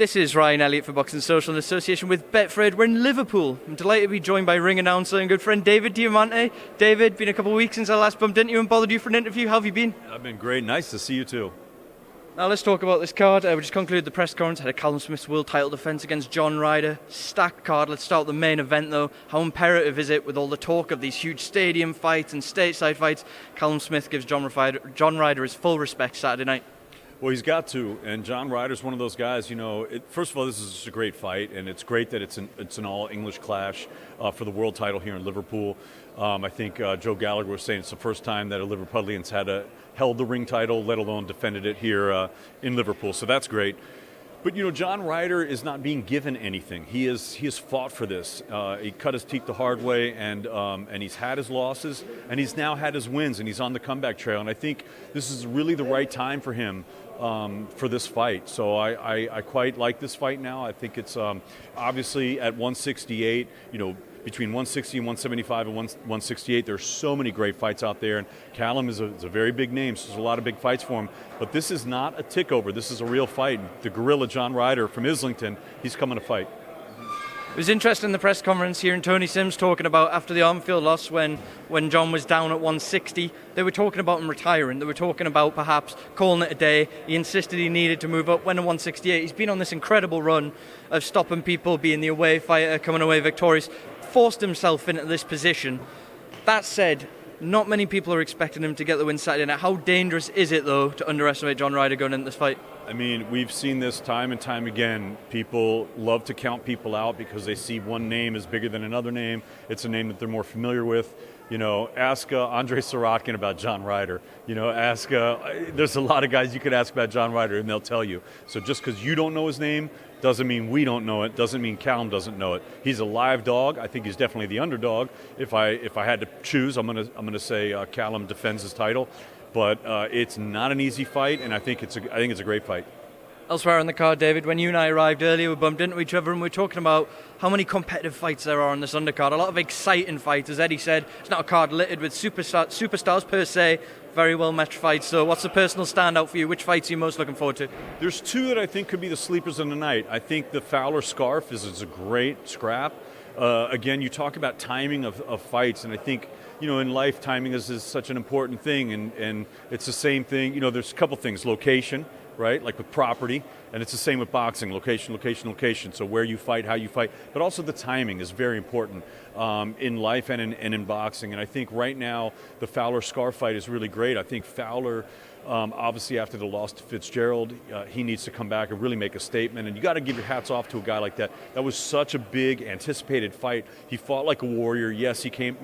This is Ryan Elliott for Boxing Social in association with Betfred. We're in Liverpool. I'm delighted to be joined by ring announcer and good friend David Diamante. David, been a couple of weeks since I last bumped into you and bothered you for an interview. How have you been? I've been great. Nice to see you too. Now let's talk about this card. We just concluded the press conference, had a Callum Smith's world title defence against John Ryder. Stacked card. Let's start with the main event though. How imperative is it with all the talk of these huge stadium fights and stateside fights? Callum Smith gives John Ryder his full respect Saturday night. Well, he's got to, and John Ryder's one of those guys, first of all, this is just a great fight, and it's great that it's an all-English clash for the world title here in Liverpool. I think Joe Gallagher was saying it's the first time that a Liverpudlian's held the ring title, let alone defended it here in Liverpool, so that's great. But, John Ryder is not being given anything. He has fought for this. He cut his teeth the hard way, and he's had his losses, and he's now had his wins, and he's on the comeback trail. And I think this is really the right time for him for this fight. So I quite like this fight now. I think it's obviously at 168, between 160 and 175 and 168, there's so many great fights out there, and Callum is a very big name, so there's a lot of big fights for him. But this is not a tick-over. This is a real fight. The gorilla John Ryder from Islington, he's coming to fight. It was interesting in the press conference here, and Tony Sims talking about after the Armfield loss when John was down at 160, they were talking about him retiring. They were talking about perhaps calling it a day. He insisted he needed to move up, went to 168. He's been on this incredible run of stopping people, being the away fighter, coming away victorious, forced himself into this position. That said, not many people are expecting him to get the win Saturday night. How dangerous is it, though, to underestimate John Ryder going into this fight? I mean, we've seen this time and time again. People love to count people out because they see one name is bigger than another name. It's a name that they're more familiar with. Ask Andre Sorokin about John Ryder. There's a lot of guys you could ask about John Ryder and they'll tell you. So just because you don't know his name doesn't mean we don't know it, doesn't mean Callum doesn't know it. He's a live dog. I think he's definitely the underdog. If I had to choose, I'm gonna say Callum defends his title. But it's not an easy fight, and I think it's a great fight. Elsewhere on the card, David, when you and I arrived earlier, we bumped into each other and we were talking about how many competitive fights there are on this undercard. A lot of exciting fights. As Eddie said, it's not a card littered with superstars per se, very well matched fights. So what's the personal standout for you? Which fights are you most looking forward to? There's two that I think could be the sleepers of the night. I think the Fowler Scarf is a great scrap. Again, you talk about timing of fights, and I think in life, timing is such an important thing, and it's the same thing. There's a couple things. Location, right, like with property, and it's the same with boxing. Location. So where you fight, how you fight, but also the timing is very important in life and in boxing. And I think right now the Fowler Scar fight is really great. I think Fowler, obviously after the loss to Fitzgerald, he needs to come back and really make a statement. And you got to give your hats off to a guy like that. That was such a big anticipated fight. He fought like a warrior. Yes, he came.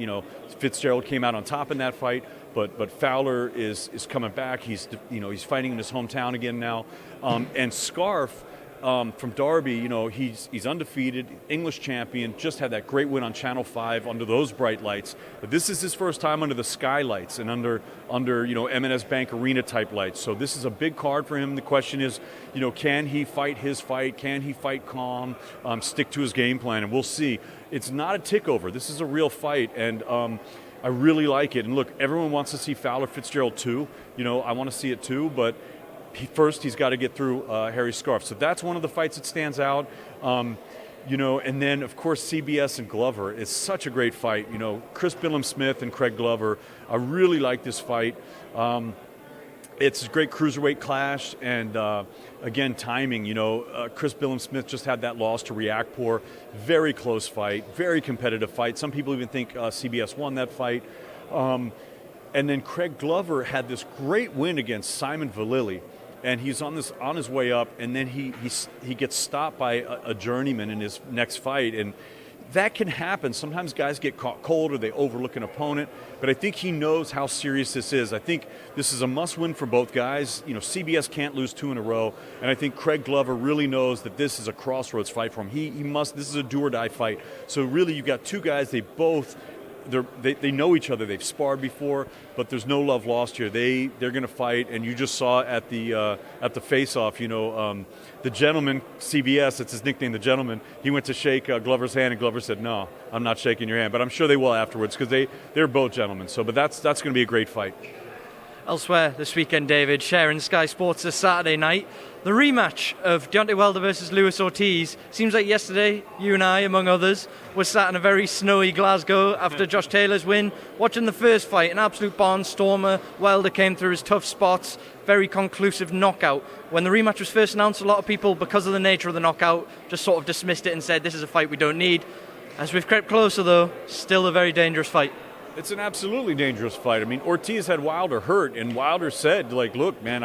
Fitzgerald came out on top in that fight. But Fowler is coming back. He's fighting in his hometown again now. And Scarf from Derby, he's undefeated, English champion. Just had that great win on Channel 5 under those bright lights. But this is his first time under the skylights and under M&S Bank Arena type lights. So this is a big card for him. The question is, can he fight his fight? Can he fight calm? Stick to his game plan, and we'll see. It's not a tick over. This is a real fight, and I really like it. And look, everyone wants to see Fowler Fitzgerald too. I want to see it too, but he's got to get through Harry Scarf. So that's one of the fights that stands out. And then, of course, CBS and Glover. It's such a great fight. Chris Billum-Smith and Craig Glover. I really like this fight. It's a great cruiserweight clash, and again, timing. Chris Billum-Smith just had that loss to Riakporhe. Very close fight, very competitive fight. Some people even think CBS won that fight. And then Craig Glover had this great win against Simon Vallily, and he's on his way up, and then he gets stopped by a journeyman in his next fight, and that can happen. Sometimes guys get caught cold or they overlook an opponent, but I think he knows how serious this is. I think this is a must-win for both guys. CBS can't lose two in a row, and I think Craig Glover really knows that this is a crossroads fight for him. This is a do-or-die fight. So really, you've got two guys, they know each other. They've sparred before, but there's no love lost here. They're going to fight, and you just saw at the face-off. The gentleman, CBS, it's his nickname, the gentleman. He went to shake Glover's hand, and Glover said, "No, I'm not shaking your hand." But I'm sure they will afterwards because they're both gentlemen. So, but that's going to be a great fight. Elsewhere this weekend, David, sharing Sky Sports this Saturday night, the rematch of Deontay Wilder versus Luis Ortiz. Seems like yesterday, you and I, among others, were sat in a very snowy Glasgow after Josh Taylor's win, watching the first fight, an absolute barnstormer. Wilder came through his tough spots, very conclusive knockout. When the rematch was first announced, a lot of people, because of the nature of the knockout, just sort of dismissed it and said, this is a fight we don't need. As we've crept closer, though, still a very dangerous fight. It's an absolutely dangerous fight. I mean, Ortiz had Wilder hurt, and Wilder said, like, look, man,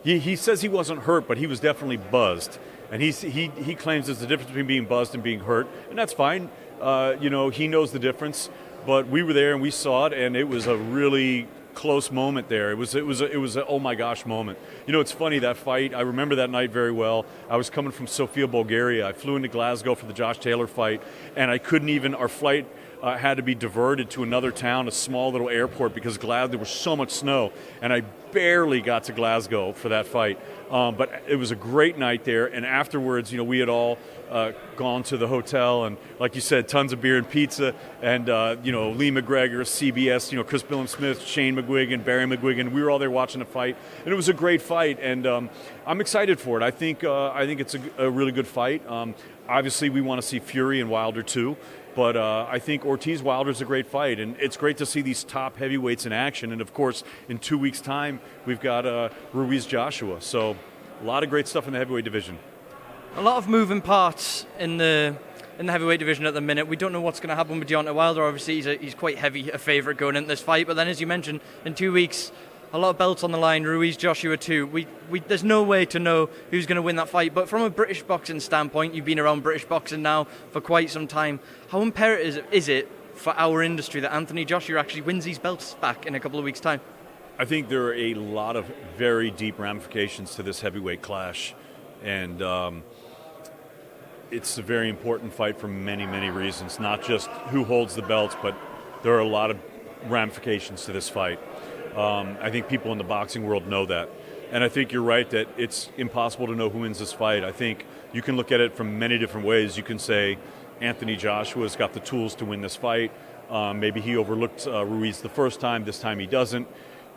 he says he wasn't hurt, but he was definitely buzzed. And he claims there's a difference between being buzzed and being hurt, and that's fine. He knows the difference. But we were there and we saw it, and it was a really close moment there. It was a oh my gosh moment. You know, it's funny, that fight, I remember that night very well. I was coming from Sofia, Bulgaria. I flew into Glasgow for the Josh Taylor fight, and I couldn't even, our flight had to be diverted to another town, a small little airport, because there was so much snow, and I barely got to Glasgow for that fight. But it was a great night there, and afterwards, we had all gone to the hotel, and like you said, tons of beer and pizza, and Lee McGregor, CBS, Chris Smith, Shane McGuigan, Barry McGuigan. We were all there watching the fight, and it was a great fight, and I'm excited for it. I think it's a really good fight. Obviously, we want to see Fury and Wilder too. But I think Ortiz-Wilder's a great fight, and it's great to see these top heavyweights in action. And, of course, in 2 weeks' time, we've got Ruiz-Joshua. So a lot of great stuff in the heavyweight division. A lot of moving parts in the heavyweight division at the minute. We don't know what's going to happen with Deontay Wilder. Obviously, he's quite heavy a favourite going into this fight. But then, as you mentioned, in 2 weeks, a lot of belts on the line, Ruiz-Joshua too. There's no way to know who's going to win that fight. But from a British boxing standpoint, you've been around British boxing now for quite some time. How imperative is it for our industry that Anthony Joshua actually wins these belts back in a couple of weeks' time? I think there are a lot of very deep ramifications to this heavyweight clash. And it's a very important fight for many, many reasons. Not just who holds the belts, but there are a lot of ramifications to this fight. I think people in the boxing world know that. And I think you're right that it's impossible to know who wins this fight. I think you can look at it from many different ways. You can say Anthony Joshua's got the tools to win this fight. Maybe he overlooked Ruiz the first time. This time he doesn't.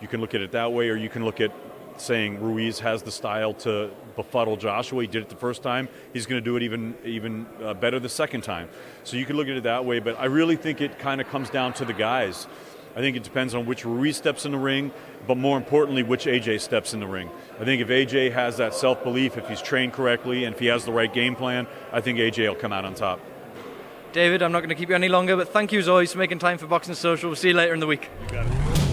You can look at it that way, or you can look at saying Ruiz has the style to befuddle Joshua. He did it the first time. He's going to do it even better the second time. So you can look at it that way. But I really think it kind of comes down to the guys. I think it depends on which Ruiz steps in the ring, but more importantly, which AJ steps in the ring. I think if AJ has that self-belief, if he's trained correctly, and if he has the right game plan, I think AJ will come out on top. David, I'm not going to keep you any longer, but thank you as always for making time for Boxing Social. We'll see you later in the week. You got it.